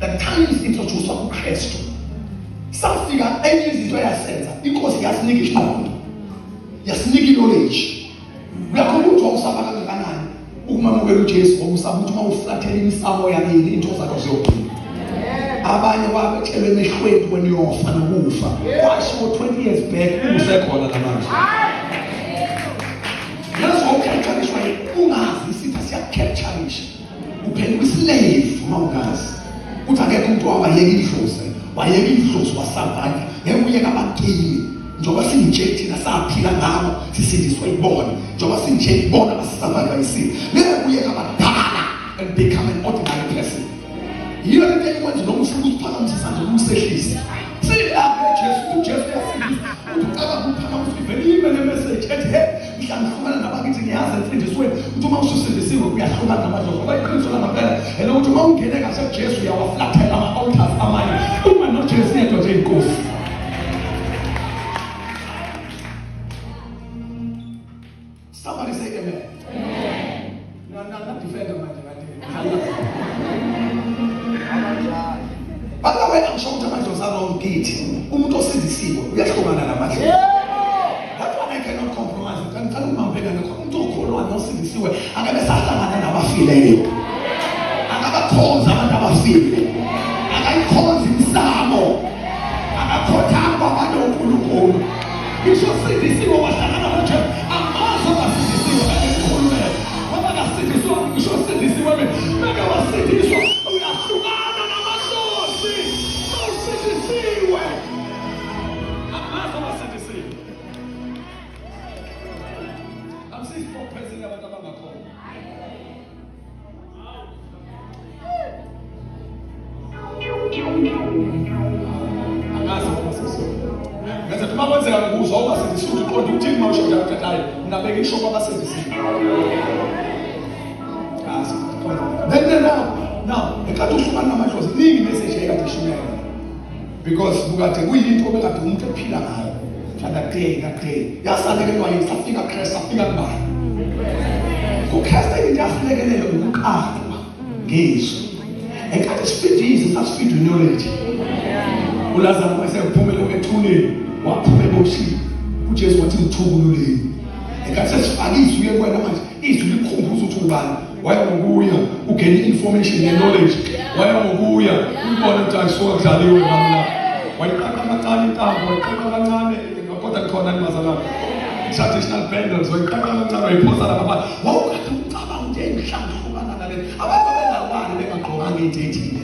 the time sintroducwa kuKristu safika enye izinto yasenza inkosi yasinika isiqondo yasinika knowledge uyakho ukuthi awusaba kangakanani ukumamukela uJesu ngokusaba ukuthi mawuflathela imisamo yakini into zakho ziyophila abanye wabatshelwe emehlweni kweniyofa nokufa kwasho 20 years back usekhona namanje yazi ukukhathalishwa ungazi isithi siyakhathalishwa uphela islave mawungazi uthi akekho umuntu wayeka idlozi wasurvive ngekuyeka abakili njengoba sinject nasaphila ngabo sisindiswa ibona njengoba sinject ibona basisurvive isimo ngekuyeka abadala and become an ordinary person yiyo lento ekwenza noma ufuna ukuphakamisa isandla umusehlisi silapha uJesu yasindisa ucaba ukuphakamisa ivele nemessage ethi hey mhlawumbe nabakithi ngiyazi emfundisweni uthi uma ususindisiwe uyahlukana namadlozi abayiqiniso lamaphela and ukuthi uma ungene kahle kuJesu uyawaflathela ama-altars amanye uma noJesu yedwa nje inkosi. Somebody say amen. Not defend manje by the way, I'm sure ukuthi around gate umuntu osindisiwe uyahlukana namadlozi. That's why I cannot compromise. Ngicela umambeka ngakho umuntu okholwa nosindisiwe akabe sahlangana nabafileyo. Akabakhonza abantu abafile. Akayikhonza imsamo. Akakhothamba abantu uNkulunkulu. Ngisho sindisiwe wahlangana noJesu. Amazo basindisiwe akakhulumela. Ngoba kasindisiwe ngisho sindisiwe mega wasindiswa uyahlukana namadlozi. Usindisiwe. Amazo basindisiwe. Because ukade kuyinto obekade umuntu ephila ngayo day yasalekelwa yisafika Christ afika kubani uKristu into yasilekelele ukuqalwa ngizwe enkathi sifide izwi sasifide knowledge uLazarus wayesephumela ethuneni waphuma eboshini uJesu wathi ngithubululeni enkathi sesifaka izwi kuwena manje izwi likhumbuza ukuthi ubani wayengokuya ugene information knowledge wayengokuya ubona ukuthi ayisuka kudlaliwe ngamla wayiqaqa kancane intambo wayiqaqa kancane kodwa khona nimazalana traditional benders wayiqaqa kancane wayiphosa lapha wawukade ucabanga ukuthi engihlangana nale abantu bengawani bengaqokanga into ethile